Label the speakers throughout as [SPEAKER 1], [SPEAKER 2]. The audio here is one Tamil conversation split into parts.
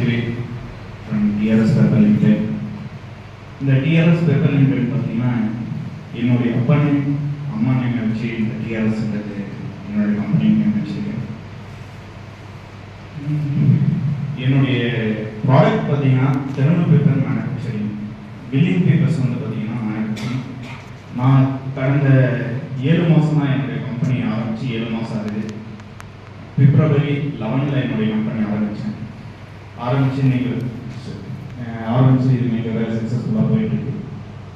[SPEAKER 1] Satyavik from TRS Paper Limited. இந்த TRS Paper Limited பார்த்தீங்கன்னா என்னுடைய அப்பா நேம் அம்மா நேம் வச்சு இந்த TRSன்றது என்னுடைய கம்பெனி நேம் வச்சுருக்கேன். என்னுடைய ப்ராடக்ட் பார்த்தீங்கன்னா thermal paper manufacturing, billing papers வந்து பார்த்தீங்கன்னா மேனுஃபேக்சரிங். நான் கடந்த 7 மாதம் தான் என்னுடைய கம்பெனி ஆரம்பித்து 7 மாதம் ஆகுது. February 11 என்னுடைய கம்பெனி ஆரம்பித்து இது நீங்கள் வேறு சக்ஸஸ்ஃபுல்லாக போயிட்டுருக்கு.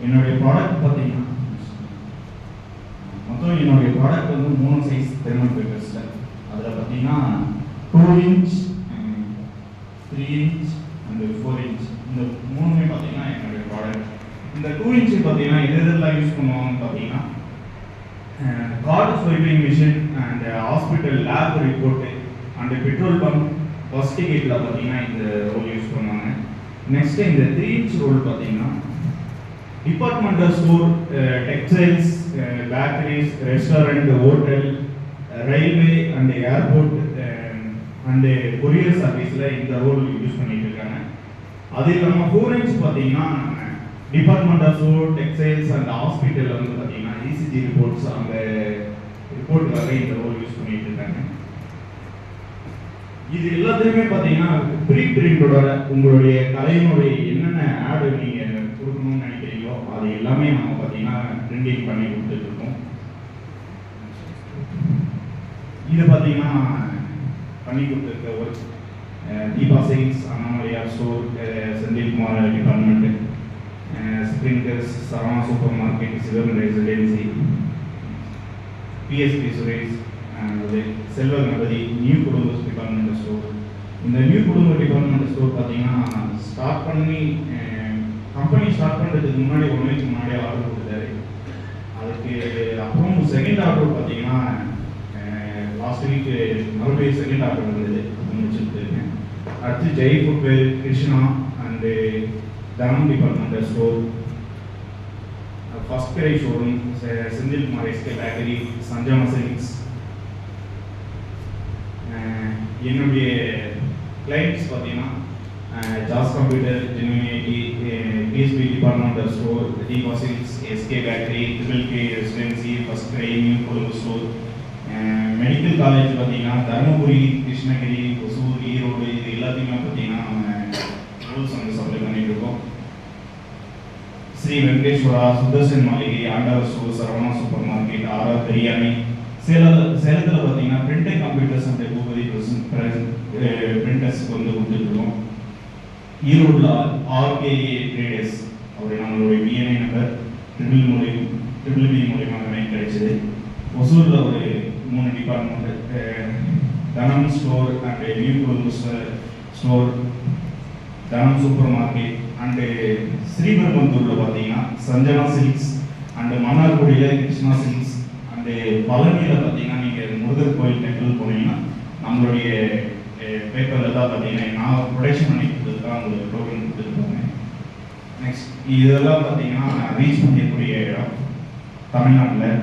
[SPEAKER 1] என்னுடைய ப்ராடக்ட் பார்த்தீங்கன்னா மொத்தம் என்னுடைய ப்ராடக்ட் வந்து 3 சைஸ் தெர்மல் பேப்பர்ஸில். அதில் பார்த்தீங்கன்னா 2 இன்ச், 3 இன்ச் அண்ட் 4 இன்ச், இந்த 3மே பார்த்தீங்கன்னா என்னுடைய ப்ராடக்ட். இந்த 2 இன்ச்சு பார்த்தீங்கன்னா எதெல்லாம் யூஸ் பண்ணுவாங்கன்னு பார்த்தீங்கன்னா card swiping machine and hospital lab report and petrol pump first கேட்டில் பார்த்தீங்கன்னா இந்த ரோல் யூஸ் பண்ணுவாங்க. நெக்ஸ்ட்டு இந்த 3 இன்ச் ரோல் பார்த்தீங்கன்னா departmental store, textiles, bakeries, restaurant, hotel, railway and airport and courier சர்வீஸில் இந்த ரோல் யூஸ் பண்ணிட்டு இருக்காங்க. அது இல்லாமல் 4 இன்ச் பார்த்தீங்கன்னா டிபார்ட்மெண்டல் ஸ்டோர், டெக்ஸ்டைல்ஸ் அண்ட் ஹாஸ்பிட்டலில் வந்து பார்த்தீங்கன்னா இசிஜி ரிப்போர்ட்ஸ் அந்த ரிப்போர்ட்டுக்காக இந்த ரோல் யூஸ் பண்ணிட்டு இருக்காங்க. இது எல்லாத்தையுமே பார்த்தீங்கன்னா ப்ரீ பிரிண்டோட உங்களுடைய கலையினுடைய என்னென்ன ஆடு நீங்கள் கொடுக்கணும்னு நினைக்கிறீங்களோ அது எல்லாமே நம்ம பார்த்தீங்கன்னா பிரிண்டிங் பண்ணி கொடுத்துட்ருக்கோம். இது பார்த்தீங்கன்னா பண்ணி கொடுத்துருக்க work Deepa sales, Annamalaiyar store, Senthilkumar department, Springers, Saravana super market, Sivan residency, BSP Suresh, Selva Ganapathi, new Kudumba department store. இந்த நியூ குடும்ப டிபார்ட்மெண்ட் ஸ்டோர் பார்த்தீங்கன்னா ஸ்டார்ட் பண்ணி கம்பெனி ஸ்டார்ட் பண்ணுறதுக்கு முன்னாடி 1 வீக் முன்னாடியே ஆர்டர் கொடுத்தாரு. அதுக்கு அப்புறம் செகண்ட் ஆர்டர் பார்த்தீங்கன்னா லாஸ்ட் வீக் மறுபடியும் செகண்ட் ஆர்டர் வந்தது, முடிச்சுருக்கேன். அடுத்து Jaipur, Krishna and Dhanam departmental store, FirstCry showroom, Senthilkumar SK bakery, Sanjana silks. என்னுடைய கிளைண்ட்ஸ் பார்த்தீங்கன்னா Jazz computer, genuinity, BSP departmental store, Deepa silks, SK bakery, triple K residency, FirstCry, new Colombo store. Medical college பார்த்தீங்கன்னா தருமபுரி, கிருஷ்ணகிரி, ஒசூர், ஈரோடு, இது எல்லாத்தையுமே பார்த்தீங்கன்னா ரூல்ஸ் வந்து சப்ளை பண்ணிட்டு இருக்கோம். ஸ்ரீ வெங்கடேஸ்வரா, சுதர்சன் மாளிகை, Andavar store, Saravana super market, RR biryani. சேலத்தில் பார்த்தீங்கன்னா பிரிண்டட் கம்ப்யூட்டர்ஸ் அண்ட் பூபதி பிரிண்டர்ஸ்க்கு வந்து கொடுத்துருக்கோம். ஈரோட்டில் ஆர்கேஏ ட்ரேடர்ஸ், அவர் நம்மளுடைய பிஎன்ஐ நம்பர் ட்ரிபிள் பி மூலியமாக எனக்கு கிடைச்சது. ஒசூரில் ஒரு 3 டிபார்ட்மெண்ட், தனம் ஸ்டோர் அண்ட் நியூ குடும்ப ஸ்டோர், தனம் சூப்பர் மார்க்கெட் அண்டு ஸ்ரீபெரும்புத்தூரில் பார்த்தீங்கன்னா சஞ்சனா சில்க்ஸ் அண்டு மன்னார்குடியில் கிருஷ்ணா சில்க்ஸ் அண்டு பழனியில் பார்த்தீங்கன்னா நீங்கள் முருகர் கோயில் டெம்பிள் போனீங்கன்னா நம்மளுடைய பேப்பரில் தான் பார்த்தீங்கன்னா நான் ப்ரொடக்ஷன் பண்ணி கொடுத்துருக்கேன், உங்களுக்கு ப்ரோக்ராம் கொடுத்துருக்காங்க. நெக்ஸ்ட் இதெல்லாம் பார்த்தீங்கன்னா ரீச் பண்ணியக்கூடிய இடம் தமிழ்நாட்டில்.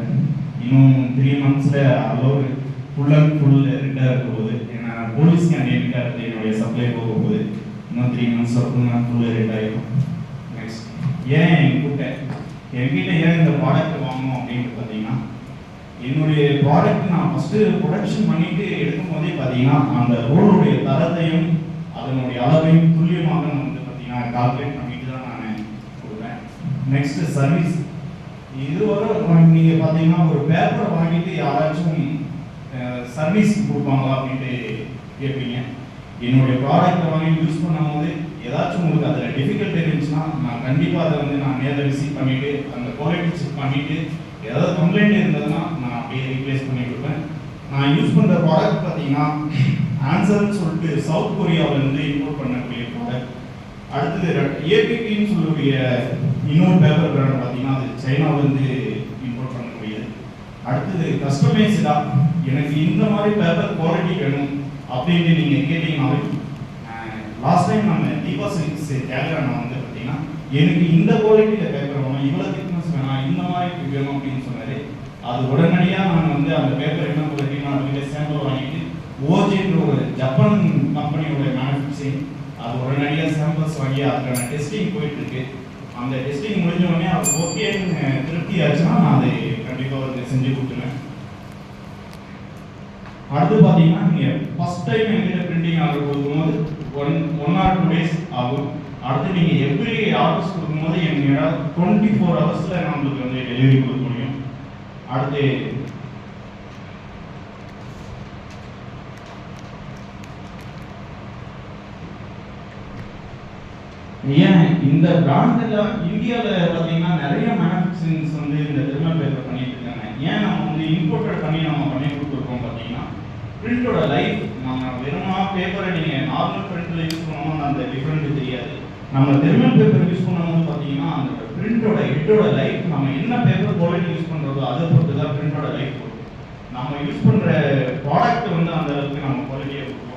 [SPEAKER 1] இன்னும் 3 மந்த்ஸில் அளவு ஃபுல் அண்ட் ஃபுல் ரிட்டாக இருக்க போகுது. ஏன்னா போலீஸ் கேண்டிடேட்டாக இருக்குது என்னுடைய சப்ளை போக போகுது. இன்னும் 3 மந்த்ஸில் ஃபுல் ரிட் ஆகிடும். நெக்ஸ்ட் ஏன் கூப்பிட்டேன், என்கிட்ட ஏன் இந்த ப்ராடக்ட் வாங்கணும் அப்படின்னு பார்த்தீங்கன்னா என்னுடைய ப்ராடக்ட் நான் ஃபஸ்ட்டு ப்ரொடக்ஷன் பண்ணிட்டு எடுக்கும் போதே பார்த்தீங்கன்னா அந்த ரோலுடைய தரத்தையும் அதனுடைய அளவையும் துல்லியமாக நான் வந்து பார்த்தீங்கன்னா கால்குலேட் பண்ணிட்டு தான் நான் கொடுப்பேன். Next service. இதுவரை நீங்கள் பார்த்தீங்கன்னா ஒரு பேப்பரை வாங்கிட்டு யாராச்சும் சர்வீஸ் கொடுப்பாங்களா அப்படின்ட்டு கேட்பீங்க. என்னுடைய ப்ராடக்டை வாங்கி யூஸ் பண்ணும்போது ஏதாச்சும் உங்களுக்கு அதில் டிஃபிகல்ட் இருந்துச்சுன்னா நான் கண்டிப்பாக அதை வந்து நான் நேரில் விசிட் பண்ணிவிட்டு அந்த குவாலிட்டி செக் பண்ணிவிட்டு ஏதாவது கம்ப்ளைண்ட் இருந்ததுன்னா நான் அப்படியே ரீப்ளேஸ் பண்ணி கொடுப்பேன். நான் யூஸ் பண்ணுற ப்ராடக்ட் பார்த்தீங்கன்னா ஆன்சர்னு சொல்லிட்டு சவுத் கொரியாவிலேருந்து இம்போர்ட் பண்ணக்கூடிய ப்ராடக்ட். அடுத்தது ஏபிபின்னு சொல்லக்கூடிய இன்னொரு பேப்பர் பிராண்ட் பார்த்தீங்கன்னா அது சைனாவிலேருந்து இம்போர்ட் பண்ணக்கூடியது. அடுத்தது கஸ்டமைஸ்டாக எனக்கு இந்த மாதிரி பேப்பர் குவாலிட்டி வேணும் அப்படின்ட்டு நீங்கள் கேட்டீங்கன்னாவே லாஸ்ட் டைம் நம்ம தீபா சில்க்ஸ் கேட்குறாங்க வந்து பார்த்தீங்கன்னா எனக்கு இந்த குவாலிட்டியில் பேப்பர் வேணும், இவ்வளோ திக்னஸ் வேணாம், இந்த மாதிரி வேணும் அப்படின்னு சொன்னார். அது உடனடியாக நான் வந்து அந்த பேப்பர் என்ன குவாலிட்டி நான் சாம்பிள் வாங்கிட்டு ஓஜின்ற ஒரு ஜப்பான் கம்பெனியோட மேனுஃபேக்சரிங் அது சாம்பிள்ஸ் வாங்கி அதுக்கான டெஸ்டிங் போயிட்டு இருக்கு. அந்த டெஸ்டிங் முடிஞ்ச உடனே அவர் ஓகேன்னு திருப்தி ஆச்சுன்னா நான் அதை கண்டிப்பாக அவருக்கு செஞ்சு கொடுத்துருவேன். அடுத்து பார்த்தீங்கன்னா நீங்கள் ஃபஸ்ட் டைம் எங்கிட்ட பிரிண்டிங் ஆர்டர் கொடுக்கும்போது 1 or 2 days ஆகும். அடுத்து நீங்கள் எவ்ரி ஆர்டர்ஸ் கொடுக்கும்போது எங்களால் 24 hours நான் உங்களுக்கு வந்து டெலிவரி கொடுக்க முடியும். அடுத்து ஏன் இந்த பிராண்டெல்லாம் இந்தியாவில் பார்த்தீங்கன்னா நிறைய மேனுஃபேக்சரிங்ஸ் வந்து இந்த தெர்மல் பேப்பர் பண்ணிட்டு இருக்காங்க. ஏன் நம்ம வந்து இம்போர்ட்டட் பண்ணி நம்ம பண்ணி கொடுத்துருக்கோம் பார்த்தீங்கன்னா பிரிண்டோட லைஃப் நம்ம வெறுமா பேப்பரை நீங்கள் நார்மல் பிரிண்டில் யூஸ் பண்ணோம்னா அந்த டிஃப்ரெண்ட் தெரியாது. நம்ம தெர்மல் பேப்பர் யூஸ் பண்ணும்போது பார்த்தீங்கன்னா அந்த பிரிண்டோட ஹெட்டோட லைஃப் நம்ம என்ன பேப்பர் குவாலிட்டி யூஸ் பண்ணுறதோ அதை பொறுத்து தான் பிரிண்டோட லைஃப் வரும். நம்ம யூஸ் பண்ணுற ப்ராடக்ட் வந்து அந்த அளவுக்கு நம்ம குவாலிட்டியாக கொடுப்போம்.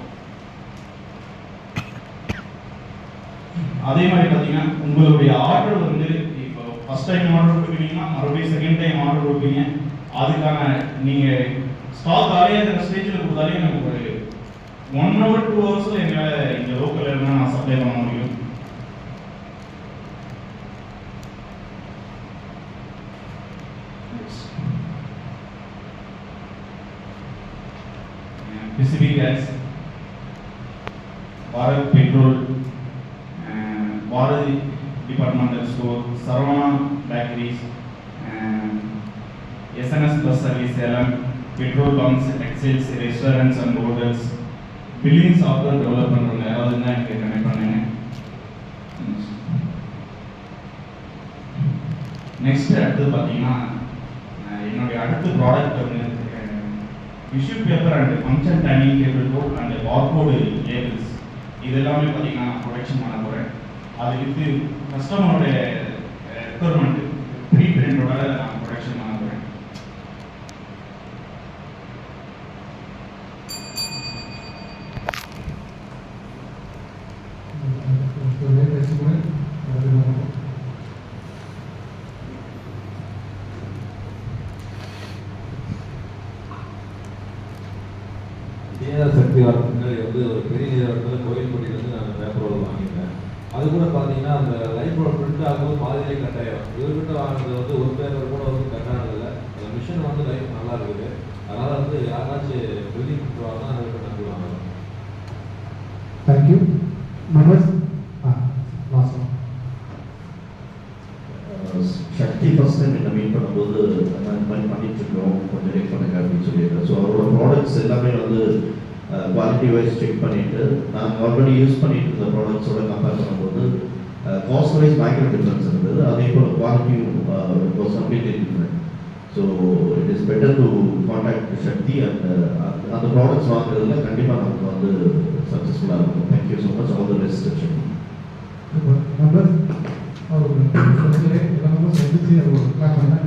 [SPEAKER 1] அதே மாதிரி பார்த்தீங்கன்னா உங்களுடைய ஆர்டர் வந்து இப்போ ஃபர்ஸ்ட் டைம் ஆர்டர் கொடுக்குறீங்கன்னா மறுபடியும் செகண்ட் டைம் ஆர்டர் கொடுப்பீங்க. அதுக்கான நீங்கள் ஸ்டாக் ஆகிய ஸ்டேஜில் கொடுத்தாலே எனக்கு ஒரு 1 hour 2 hours என்னால் இங்கே லோக்கலில் இருந்தால் நான் சப்ளை பண்ண முடியும். PCB gas, Bharat petrol, Bharathi departmental store, Saravana bakeries, SNS bus service Salem, petrol pumps, textiles, restaurants and hotels, billing software develop பண்ணுறவங்க யாராவது தான் எனக்கு கனெக்ட் பண்ணுங்க. நெக்ஸ்ட் அடுத்து பார்த்தீங்கன்னா என்னுடைய அடுத்த ப்ராடக்ட் வந்து tissue paper and function timing cable code and barcode labels இது எல்லாமே பார்த்தீங்கன்னா நான் ப்ரொடக்ஷன் பண்ண போகிறேன். அது வித்து கஸ்டமரோட ரெக்குவயர்மெண்ட் ப்ரீ பிரிண்டோட நான் ப்ரொடக்ஷன் பண்ண போகிறேன்.
[SPEAKER 2] சக்தி வாரத்துக்கு முன்னாடி வந்து ஒரு பெரிய இடத்துல கோயில்பட்டியிலேருந்து நான் பேப்பர் ரோல் வாங்கியிருந்தேன். அது கூட பார்த்தீங்கன்னா அந்த லைஃப் ரோல் பிரிண்ட் ஆகும்போது பாதியிலே கட்டாயிடும். இவர்கிட்ட வாங்கினது வந்து ஒரு பேப்பர் கூட வந்து கட்டானதில்லை. அந்த மிஷின் வந்து லைஃப் நல்லா இருக்குது. அதனால் வந்து யாராச்சும் பில்டிங் பிரிண்ட் வாங்கினா அதை நம்பி வாங்கலாம்.
[SPEAKER 3] தேங்க்யூ. மெம்பர்ஸ்
[SPEAKER 4] சக்தி ஃபர்ஸ்ட் டைம் என்ன மீட் பண்ணும்போது நான் இந்த மாதிரி பண்ணிட்டு இருக்கோம் கொஞ்சம் ஹெல்ப் பண்ணுங்க அப்படின்னு சொல்லியிருக்கேன். ஸோ அவரோட ப்ராடக்ட்ஸ் எல்லாமே வந்து குவாலிட்டி வைஸ் செக் பண்ணிட்டு நாங்கள் ஆல்ரெடி யூஸ் பண்ணிட்டு இருந்த ப்ராடக்ட்ஸோட கம்பேர் பண்ணும்போது காஸ்ட் வைஸ் பயங்கர டிஃப்ரென்ஸ் இருந்தது. அதே போல் குவாலிட்டியும் was completely different. So it is better to contact Sakthi and அந்த ப்ராடக்ட்ஸ் வாங்குறதுல கண்டிப்பாக நமக்கு வந்து சக்ஸஸ்ஃபுல்லாக இருக்கும். Thank you so much. All the best Sakthi.
[SPEAKER 3] Members அவர் எல்லாமே சந்திச்சு அவர் கிளாஸ் பண்ணால்